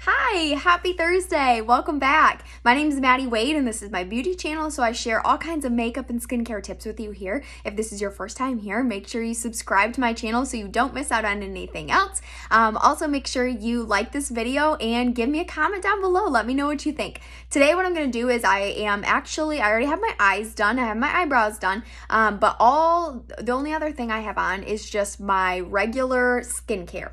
Hi, happy Thursday. Welcome back. My name is Maddie Wade and this is my beauty channel, so I share all kinds of makeup and skincare tips with you here. If this is your first time here, make sure you subscribe to my channel so you don't miss out on anything else. Also, make sure you like this video and give me a comment down below. Let me know what you think. Today, what I'm going to do is I already have my eyes done. I have my eyebrows done, but the only other thing I have on is just my regular skincare.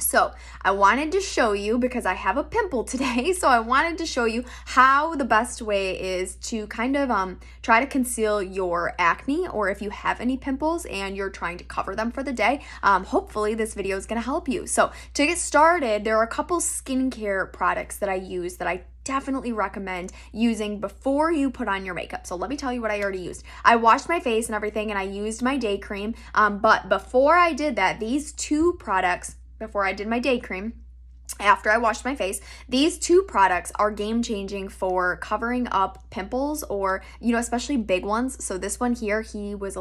So I wanted to show you, because I have a pimple today, so I wanted to show you how the best way is to kind of try to conceal your acne, or if you have any pimples and you're trying to cover them for the day. Hopefully this video is going to help you. So to get started, there are a couple skincare products that I use that I definitely recommend using before you put on your makeup. So let me tell you what I already used. I washed my face and everything and I used my day cream, but before I did that, these two products, before I did my day cream, after I washed my face, these two products are game changing for covering up pimples, or, especially big ones. So this one here, he was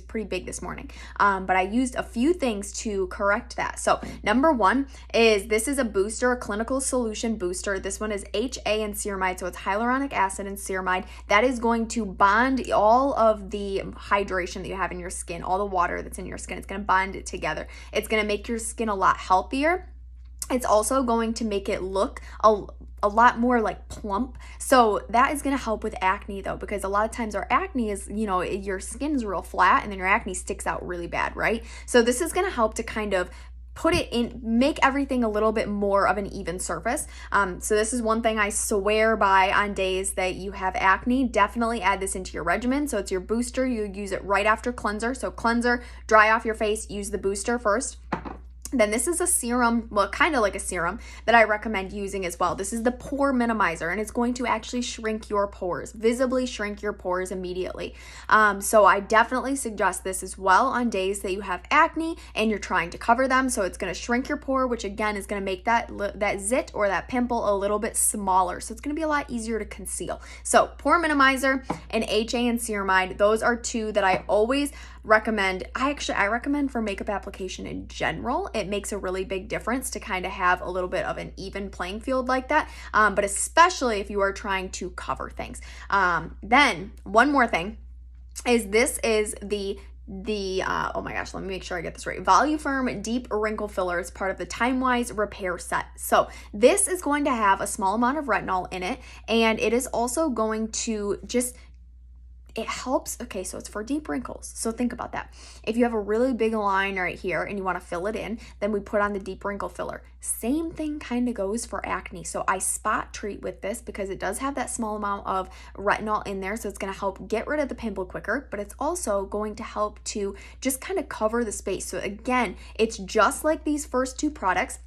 pretty big this morning. But I used a few things to correct that. So number one is, this is a booster, a clinical solution booster. This one is HA and ceramide. So it's hyaluronic acid and ceramide. That is going to bond all of the hydration that you have in your skin, all the water that's in your skin. It's going to bond it together. It's going to make your skin a lot healthier. It's also going to make it look a lot more like plump. So that is going to help with acne though, because a lot of times our acne is, your skin's real flat and then your acne sticks out really bad, right? So this is going to help to kind of put it in, make everything a little bit more of an even surface. So this is one thing I swear by on days that you have acne. Definitely add this into your regimen. So it's your booster. You use it right after cleanser. So cleanser, dry off your face, use the booster first. Then this is a serum, well, kind of like a serum that I recommend using as well. This is the Pore Minimizer, and it's going to actually shrink your pores, visibly shrink your pores immediately. So I definitely suggest this as well on days that you have acne and you're trying to cover them. So it's going to shrink your pore, which again is going to make that zit or that pimple a little bit smaller. So it's going to be a lot easier to conceal. So Pore Minimizer and HA and ceramide, those are two that I always recommend. I recommend for makeup application in general. It makes a really big difference to kind of have a little bit of an even playing field like that, but especially if you are trying to cover things. Then one more thing is, this is the oh my gosh, let me make sure I get this right. Voluform Deep Wrinkle Filler is part of the TimeWise Repair Set. So this is going to have a small amount of retinol in it, and it is also going to it helps. Okay, so it's for deep wrinkles. So think about that. If you have a really big line right here and you want to fill it in, then we put on the deep wrinkle filler. Same thing kind of goes for acne. So I spot treat with this because it does have that small amount of retinol in there. So it's going to help get rid of the pimple quicker, but it's also going to help to just kind of cover the space. So again, it's just like these first two products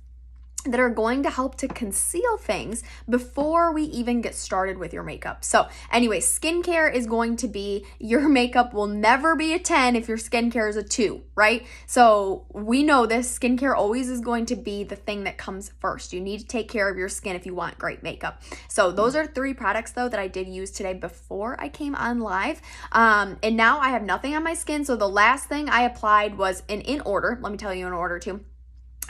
that are going to help to conceal things before we even get started with your makeup. So anyway, skincare is going to be, your makeup will never be a 10 if your skincare is a 2, right? So we know this, skincare always is going to be the thing that comes first. You need to take care of your skin if you want great makeup. So those are 3 products though that I did use today before I came on live. And now I have nothing on my skin. So the last thing I applied was in order, let me tell you in order too.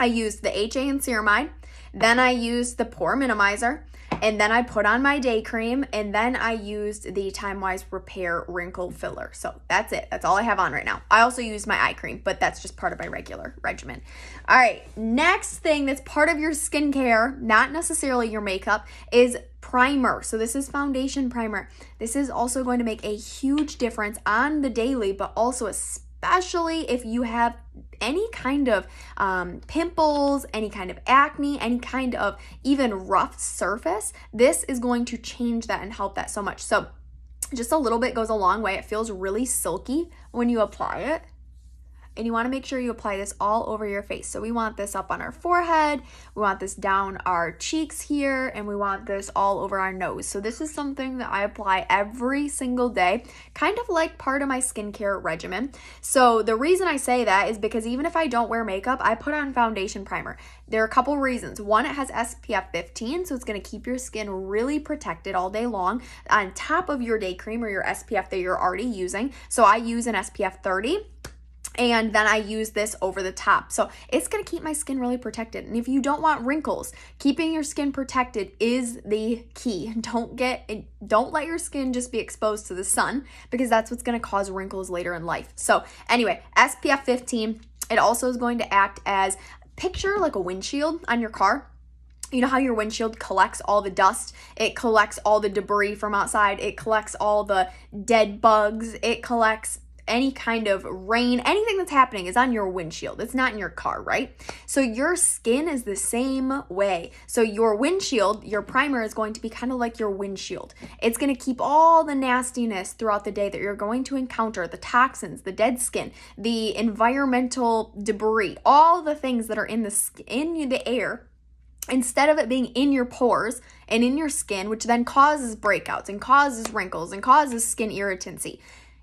I used the HA and ceramide, then I used the Pore Minimizer, and then I put on my day cream, and then I used the TimeWise Repair Wrinkle Filler. So that's it. That's all I have on right now. I also use my eye cream, but that's just part of my regular regimen. All right, next thing that's part of your skincare, not necessarily your makeup, is primer. So this is foundation primer. This is also going to make a huge difference on the daily, but also especially if you have any kind of pimples, any kind of acne, any kind of even rough surface. This is going to change that and help that so much. So just a little bit goes a long way. It feels really silky when you apply it. And you want to make sure you apply this all over your face. So we want this up on our forehead, we want this down our cheeks here, and we want this all over our nose. So this is something that I apply every single day, kind of like part of my skincare regimen. So the reason I say that is because even if I don't wear makeup, I put on foundation primer. There are a couple reasons. One, it has SPF 15, so it's going to keep your skin really protected all day long on top of your day cream or your SPF that you're already using. So I use an SPF 30. And then I use this over the top. So it's gonna keep my skin really protected. And if you don't want wrinkles, keeping your skin protected is the key. Don't let your skin just be exposed to the sun, because that's what's gonna cause wrinkles later in life. So anyway, SPF 15, it also is going to act as, picture like a windshield on your car. You know how your windshield collects all the dust? It collects all the debris from outside. It collects all the dead bugs. It collects any kind of rain. Anything that's happening is on your windshield. It's not in your car, right? So your skin is the same way. So your windshield, your primer, is going to be kind of like your windshield. It's going to keep all the nastiness throughout the day that you're going to encounter, the toxins, the dead skin, the environmental debris, all the things that are in the air. Instead of it being in your pores and in your skin, which then causes breakouts and causes wrinkles and causes skin irritancy,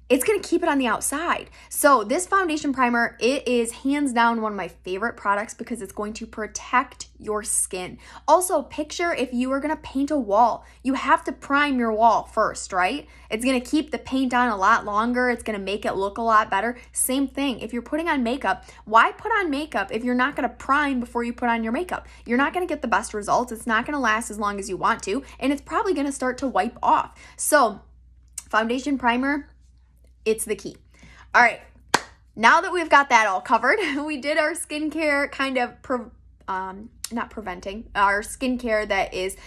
it's going to keep it on the outside. So this foundation primer, it is hands down one of my favorite products because it's going to protect your skin. Also, picture if you are going to paint a wall. You have to prime your wall first, right? It's going to keep the paint on a lot longer. It's going to make it look a lot better. Same thing. If you're putting on makeup, why put on makeup if you're not going to prime before you put on your makeup? You're not going to get the best results. It's not going to last as long as you want to, and it's probably going to start to wipe off. So foundation primer, it's the key. All right, now that we've got that all covered, we did our skincare kind of, not preventing, our skincare that is,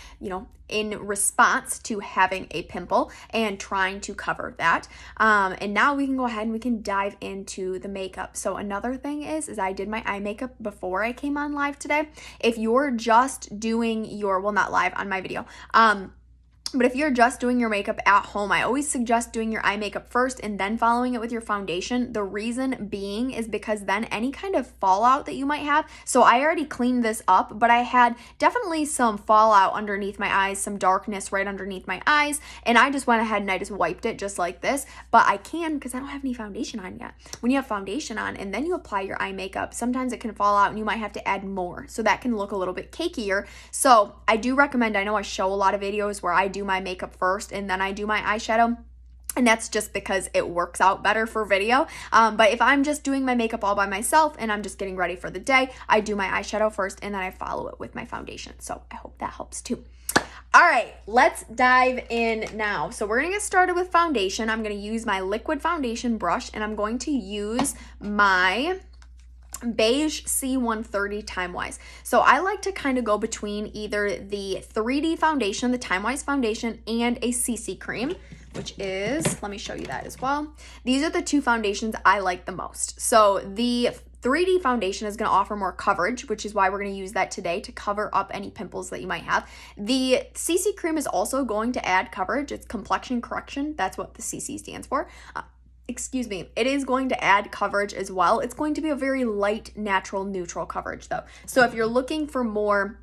in response to having a pimple and trying to cover that. And now we can go ahead and we can dive into the makeup. So another thing is I did my eye makeup before I came on live today. If you're just doing your, well, not live on my video, but if you're just doing your makeup at home, I always suggest doing your eye makeup first and then following it with your foundation. The reason being is because then any kind of fallout that you might have, so I already cleaned this up, but I had definitely some fallout underneath my eyes, some darkness right underneath my eyes, and I just went ahead and I just wiped it just like this. But I can, because I don't have any foundation on yet. When you have foundation on and then you apply your eye makeup, sometimes it can fall out and you might have to add more, so that can look a little bit cakier. So I do recommend, I know I show a lot of videos where I do my makeup first and then I do my eyeshadow, and that's just because it works out better for video. But if I'm just doing my makeup all by myself and I'm just getting ready for the day, I do my eyeshadow first and then I follow it with my foundation. So I hope that helps too. All right, let's dive in now. So we're gonna get started with foundation. I'm gonna use my liquid foundation brush and I'm going to use my Beige C130 TimeWise. So I like to kind of go between either the 3D foundation, the TimeWise foundation, and a CC cream, which is, let me show you that as well. These are the two foundations I like the most. So the 3D foundation is going to offer more coverage, which is why we're going to use that today to cover up any pimples that you might have. The CC cream is also going to add coverage. It's complexion correction. That's what the CC stands for. Excuse me, it is going to add coverage as well. It's going to be a very light, natural, neutral coverage though. So if you're looking for more,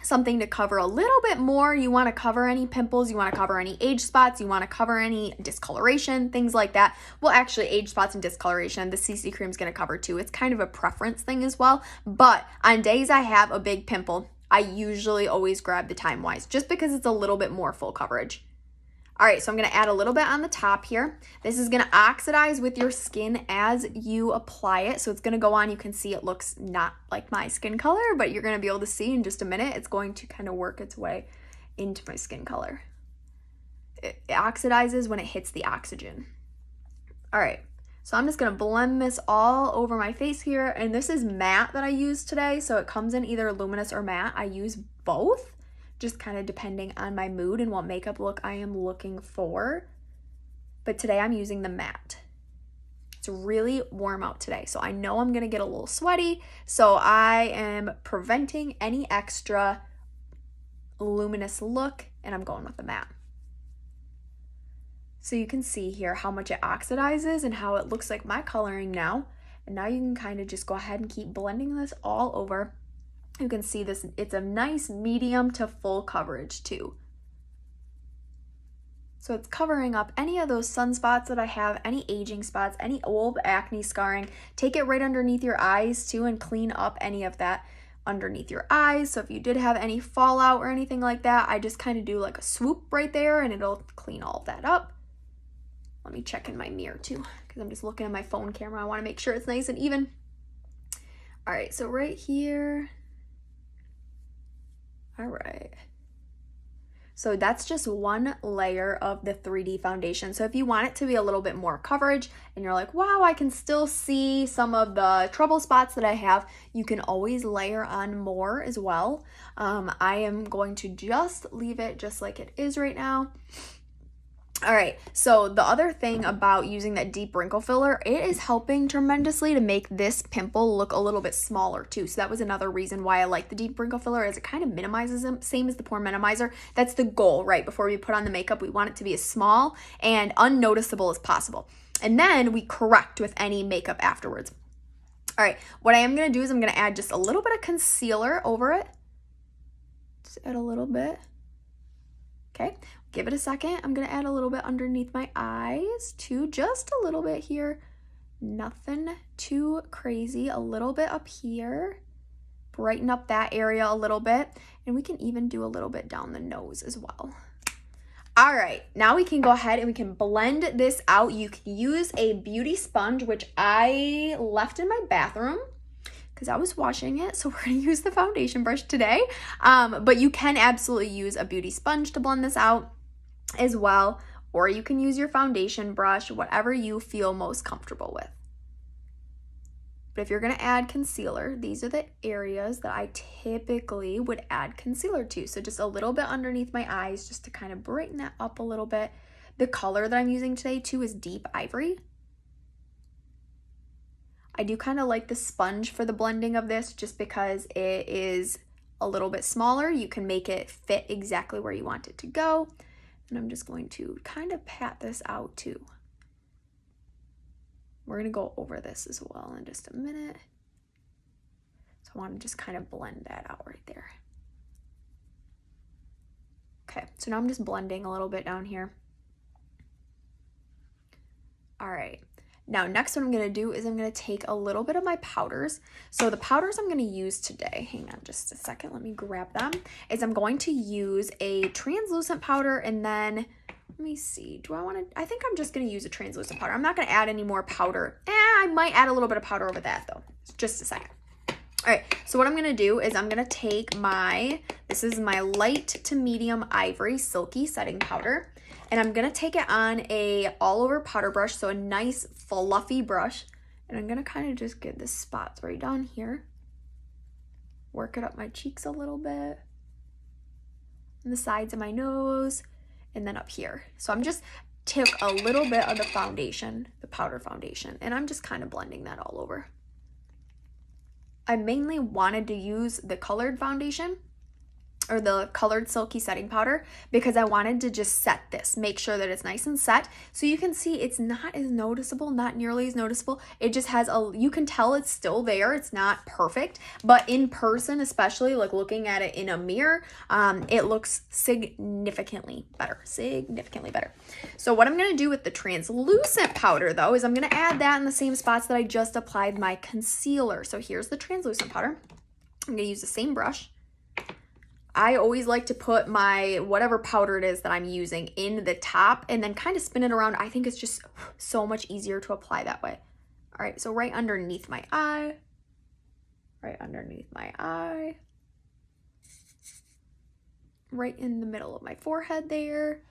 something to cover a little bit more, you want to cover any pimples, you want to cover any age spots, you want to cover any discoloration, things like that. Well, actually, age spots and discoloration, the CC cream is going to cover too. It's kind of a preference thing as well. But on days I have a big pimple, I usually always grab the TimeWise just because it's a little bit more full coverage. All right, so I'm gonna add a little bit on the top here. This is gonna oxidize with your skin as you apply it. So it's gonna go on, you can see it looks not like my skin color, but you're gonna be able to see in just a minute, it's going to kind of work its way into my skin color. It oxidizes when it hits the oxygen. All right, so I'm just gonna blend this all over my face here. And this is matte that I use today. So it comes in either luminous or matte. I use both, just kind of depending on my mood and what makeup look I am looking for. But today I'm using the matte. It's really warm out today, so I know I'm gonna get a little sweaty, so I am preventing any extra luminous look and I'm going with the matte. So you can see here how much it oxidizes and how it looks like my coloring now. And now you can kind of just go ahead and keep blending this all over. You can see this, it's a nice medium to full coverage too. So it's covering up any of those sunspots that I have, any aging spots, any old acne scarring. Take it right underneath your eyes too and clean up any of that underneath your eyes. So if you did have any fallout or anything like that, I just kind of do like a swoop right there and it'll clean all of that up. Let me check in my mirror too, because I'm just looking at my phone camera. I want to make sure it's nice and even. All right, so right here. All right. So that's just one layer of the 3D foundation. So if you want it to be a little bit more coverage and you're like, wow, I can still see some of the trouble spots that I have, you can always layer on more as well. I am going to just leave it just like it is right now. All right, so the other thing about using that deep wrinkle filler, it is helping tremendously to make this pimple look a little bit smaller too. So that was another reason why I like the deep wrinkle filler, is it kind of minimizes them, same as the Pore Minimizer. That's the goal, right? Before we put on the makeup, we want it to be as small and unnoticeable as possible. And then we correct with any makeup afterwards. All right, what I am gonna do is I'm gonna add just a little bit of concealer over it. Just add a little bit. Okay, give it a second. I'm gonna add a little bit underneath my eyes too, just a little bit here. Nothing too crazy. A little bit up here. Brighten up that area a little bit. And we can even do a little bit down the nose as well. All right, now we can go ahead and we can blend this out. You can use a beauty sponge, which I left in my bathroom because I was washing it, so we're gonna use the foundation brush today. But you can absolutely use a beauty sponge to blend this out as well, or you can use your foundation brush, whatever you feel most comfortable with. But if you're gonna add concealer, these are the areas that I typically would add concealer to. So just a little bit underneath my eyes, just to kind of brighten that up a little bit. The color that I'm using today too is Deep Ivory. I do kind of like the sponge for the blending of this just because it is a little bit smaller. You can make it fit exactly where you want it to go. And I'm just going to kind of pat this out too. We're gonna go over this as well in just a minute. So I want to just kind of blend that out right there. Okay, so now I'm just blending a little bit down here. All right. Now, next what I'm gonna do is I'm gonna take a little bit of my powders. So the powders I'm gonna use today, hang on just a second, let me grab them, is I'm going to use a translucent powder, and then, let me see, I think I'm just gonna use a translucent powder. I'm not gonna add any more powder. I might add a little bit of powder over that though, just a second. All right, so what I'm gonna do is I'm gonna take this is my light to medium Ivory Silky setting powder. And I'm gonna take it on a all over powder brush, so a nice fluffy brush. And I'm gonna kind of just get the spots right down here. Work it up my cheeks a little bit. And the sides of my nose, and then up here. So I'm just took a little bit of the foundation, the powder foundation, and I'm just kind of blending that all over. I mainly wanted to use the colored foundation, or the colored Silky setting powder, because I wanted to just set this, make sure that it's nice and set. So you can see it's not as noticeable, not nearly as noticeable. It just has you can tell it's still there. It's not perfect, but in person, especially like looking at it in a mirror, it looks significantly better, So what I'm gonna do with the translucent powder though, is I'm gonna add that in the same spots that I just applied my concealer. So here's the translucent powder. I'm gonna use the same brush. I always like to put my whatever powder it is that I'm using in the top and then kind of spin it around. I think it's just so much easier to apply that way. All right, so right underneath my eye, right in the middle of my forehead there.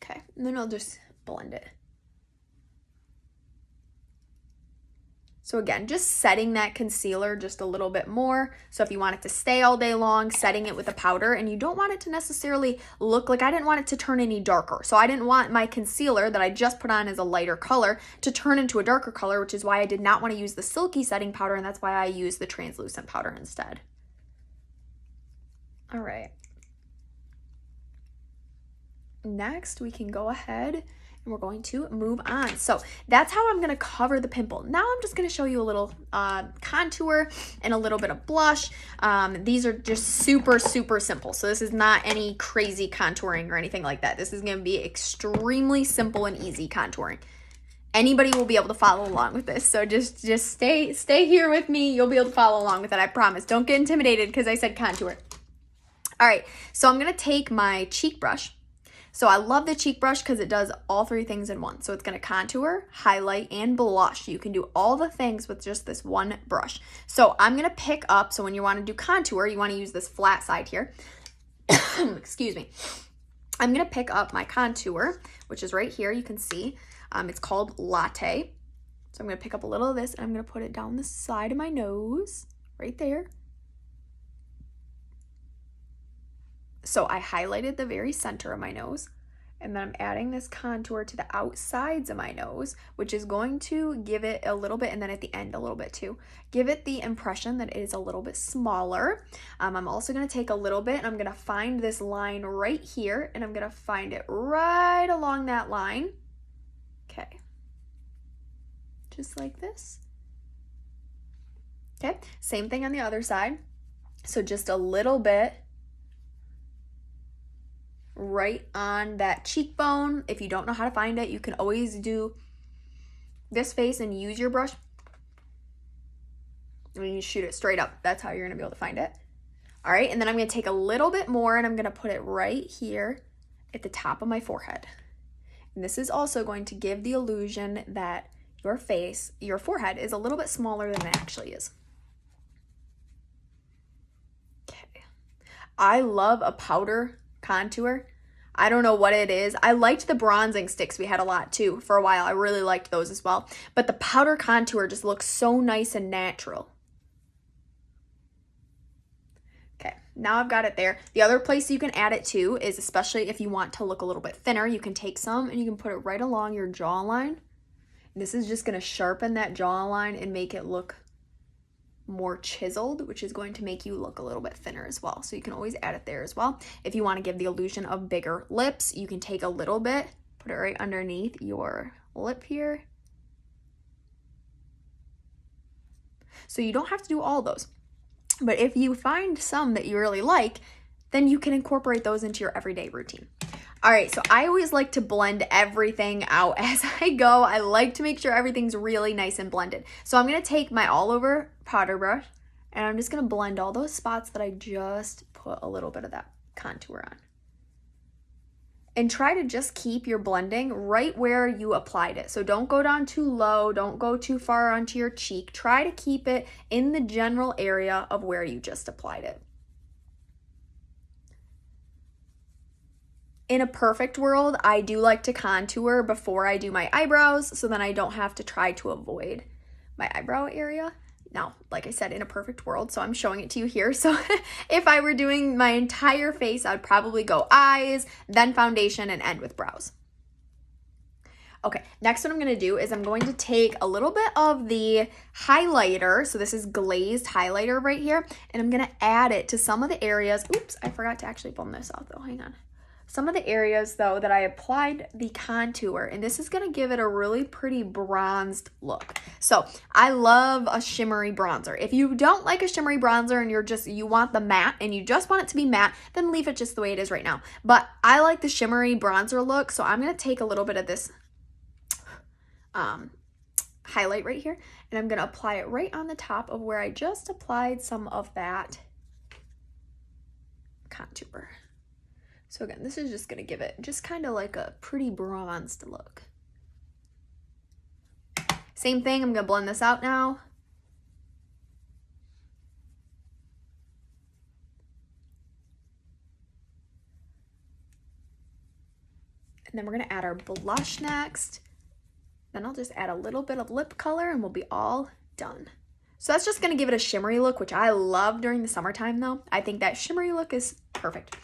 Okay, and then I'll just blend it. So again, just setting that concealer just a little bit more. So if you want it to stay all day long, setting it with a powder, and you don't want it to necessarily look like, I didn't want it to turn any darker. So I didn't want my concealer that I just put on as a lighter color to turn into a darker color, which is why I did not want to use the Silky setting powder, and that's why I used the translucent powder instead. All right. Next, we can go ahead and we're going to move on. So that's how I'm gonna cover the pimple. Now I'm just gonna show you a little contour and a little bit of blush. These are just super simple. So this is not any crazy contouring or anything like that. This is gonna be extremely simple and easy contouring. Anybody will be able to follow along with this. So just stay here with me. You'll be able to follow along with it, I promise. Don't get intimidated because I said contour. All right, so I'm gonna take my cheek brush. So I love the cheek brush because it does all three things in one. So it's going to contour, highlight, and blush. You can do all the things with just this one brush. So I'm going to pick up, so when you want to do contour, you want to use this flat side here. Excuse me. I'm going to pick up my contour, which is right here. You can see it's called Latte. So I'm going to pick up a little of this and I'm going to put it down the side of my nose, right there. So I highlighted the very center of my nose, and then I'm adding this contour to the outsides of my nose, which is going to give it a little bit, and then at the end a little bit too. Give it the impression that it is a little bit smaller. I'm also going to take a little bit and I'm going to find this line right here, and I'm going to find it right along that line. Okay. Just like this. Okay, same thing on the other side. So just a little bit right on that cheekbone. If you don't know how to find it, you can always do this face and use your brush. And you shoot it straight up. That's how you're gonna be able to find it. All right, and then I'm gonna take a little bit more and I'm gonna put it right here at the top of my forehead. And this is also going to give the illusion that your forehead is a little bit smaller than it actually is. Okay. I love a powder contour. I don't know what it is. I liked the bronzing sticks. We had a lot too for a while. I really liked those as well. But the powder contour just looks so nice and natural. Okay, now I've got it there. The other place you can add it to is, especially if you want to look a little bit thinner, you can take some and you can put it right along your jawline. This is just going to sharpen that jawline and make it look more chiseled, which is going to make you look a little bit thinner as well. So you can always add it there as well. If you want to give the illusion of bigger lips, you can take a little bit, put it right underneath your lip here. So you don't have to do all those. But if you find some that you really like, then you can incorporate those into your everyday routine. All right, so I always like to blend everything out as I go. I like to make sure everything's really nice and blended. So I'm gonna take my all over powder brush and I'm just gonna blend all those spots that I just put a little bit of that contour on. And try to just keep your blending right where you applied it. So don't go down too low, don't go too far onto your cheek. Try to keep it in the general area of where you just applied it. In a perfect world, I do like to contour before I do my eyebrows, so then I don't have to try to avoid my eyebrow area. Now, like I said, in a perfect world, so I'm showing it to you here. So if I were doing my entire face, I'd probably go eyes, then foundation, and end with brows. Okay, next what I'm gonna do is I'm going to take a little bit of the highlighter, so this is Glazed Highlighter right here, and I'm gonna add it to some of the areas. Oops, I forgot to actually blend this out though, hang on. Some of the areas though that I applied the contour, and this is gonna give it a really pretty bronzed look. So I love a shimmery bronzer. If you don't like a shimmery bronzer and you want the matte and you just want it to be matte, then leave it just the way it is right now. But I like the shimmery bronzer look, so I'm gonna take a little bit of this highlight right here, and I'm gonna apply it right on the top of where I just applied some of that contour. So again, this is just gonna give it just kind of like a pretty bronzed look. Same thing, I'm gonna blend this out now. And then we're gonna add our blush next. Then I'll just add a little bit of lip color and we'll be all done. So that's just gonna give it a shimmery look, which I love during the summertime though. I think that shimmery look is perfect.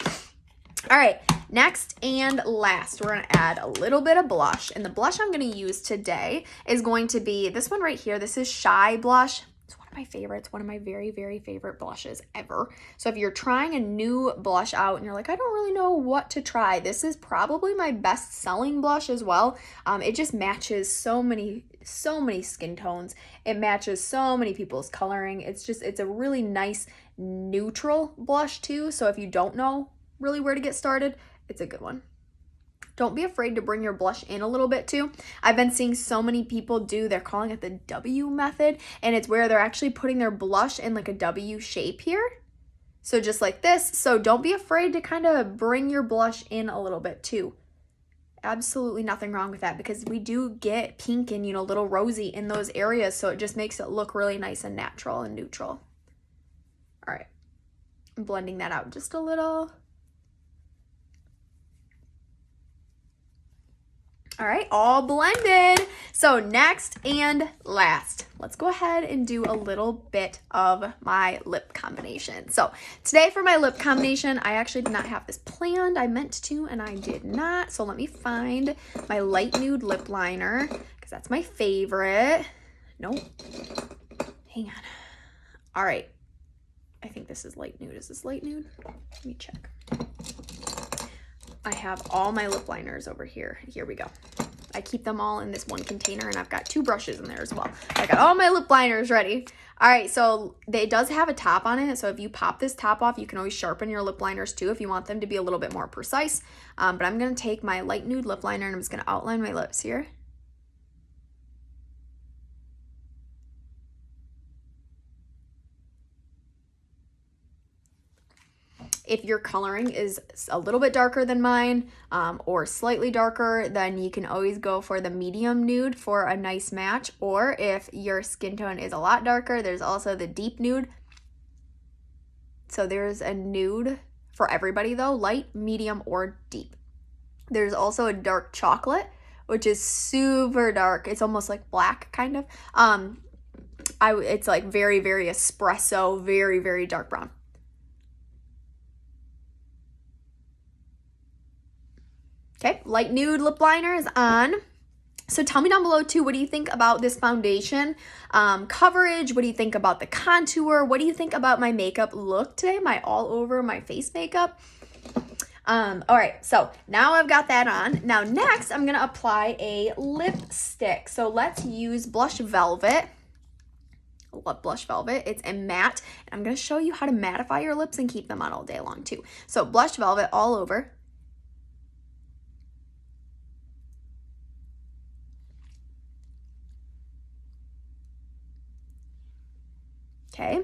All right, next and last, we're gonna add a little bit of blush. And the blush I'm gonna use today is going to be this one right here. This is Shy Blush. It's one of my favorites, one of my very, very favorite blushes ever. So if you're trying a new blush out and you're like, I don't really know what to try, this is probably my best selling blush as well. It just matches so many skin tones. It matches so many people's coloring. It's a really nice neutral blush too. So if you don't know really where to get started, it's a good one. Don't be afraid to bring your blush in a little bit too. I've been seeing so many people they're calling it the W method, and it's where they're actually putting their blush in like a W shape here. So just like this. So don't be afraid to kind of bring your blush in a little bit too. Absolutely nothing wrong with that, because we do get pink and, you know, little rosy in those areas, so it just makes it look really nice and natural and neutral. All right, I'm blending that out just a little. All right, all blended. So next and last, let's go ahead and do a little bit of my lip combination. So today for my lip combination, I actually did not have this planned. I meant to, and I did not. So let me find my light nude lip liner, because that's my favorite. Nope, hang on. All right, I think this is light nude. Is this light nude? Let me check. I have all my lip liners over here. Here we go. I keep them all in this one container, and I've got 2 brushes in there as well. I got all my lip liners ready. All right, so it does have a top on it. So if you pop this top off, you can always sharpen your lip liners too if you want them to be a little bit more precise. But I'm going to take my light nude lip liner, and I'm just going to outline my lips here. If your coloring is a little bit darker than mine, or slightly darker, then you can always go for the medium nude for a nice match. Or if your skin tone is a lot darker, there's also the deep nude. So there's a nude for everybody though, light, medium, or deep. There's also a dark chocolate, which is super dark. It's almost like black kind of. It's like very, very espresso, very, very dark brown. Okay, light nude lip liner is on. So tell me down below too, what do you think about this foundation coverage? What do you think about the contour? What do you think about my makeup look today? My all over my face makeup? All right, so now I've got that on. Now next, I'm gonna apply a lipstick. So let's use Blush Velvet. I love Blush Velvet. It's a matte, and I'm gonna show you how to mattify your lips and keep them on all day long too. So Blush Velvet all over. Okay,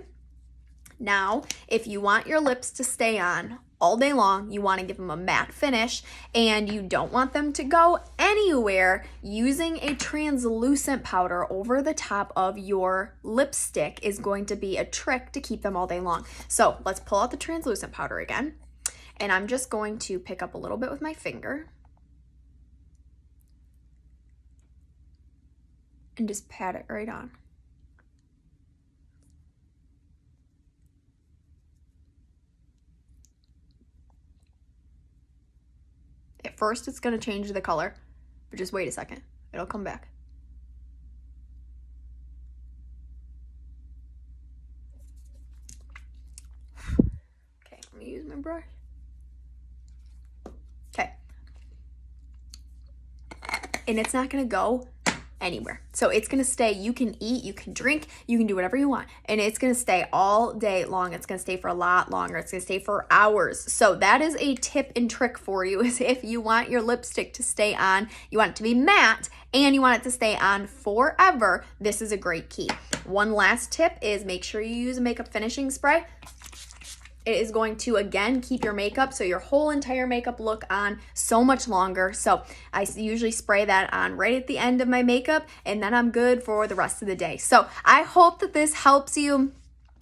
now if you want your lips to stay on all day long, you want to give them a matte finish, and you don't want them to go anywhere, using a translucent powder over the top of your lipstick is going to be a trick to keep them all day long. So let's pull out the translucent powder again, and I'm just going to pick up a little bit with my finger and just pat it right on. At first, it's going to change the color, but just wait a second. It'll come back. Okay, let me use my brush. Okay. And it's not going to go anywhere. So it's going to stay. You can eat, you can drink, you can do whatever you want, and it's going to stay all day long. It's going to stay for a lot longer. It's going to stay for hours. So that is a tip and trick for you, is if you want your lipstick to stay on, you want it to be matte, and you want it to stay on forever, this is a great key. One last tip is make sure you use a makeup finishing spray. It is going to, again, keep your makeup, so your whole entire makeup look on so much longer. So I usually spray that on right at the end of my makeup, and then I'm good for the rest of the day. So I hope that this helps you.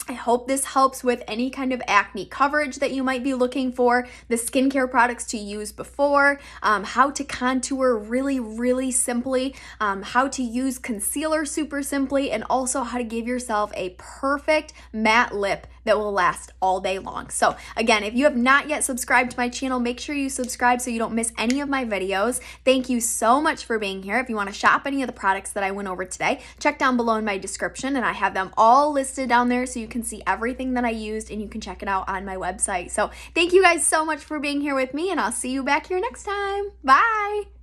I hope this helps with any kind of acne coverage that you might be looking for, the skincare products to use before, how to contour really, really simply, how to use concealer super simply, and also how to give yourself a perfect matte lip that will last all day long. So again, if you have not yet subscribed to my channel, make sure you subscribe so you don't miss any of my videos. Thank you so much for being here. If you want to shop any of the products that I went over today, check down below in my description, and I have them all listed down there so you can see everything that I used, and you can check it out on my website. So thank you guys so much for being here with me, and I'll see you back here next time. Bye.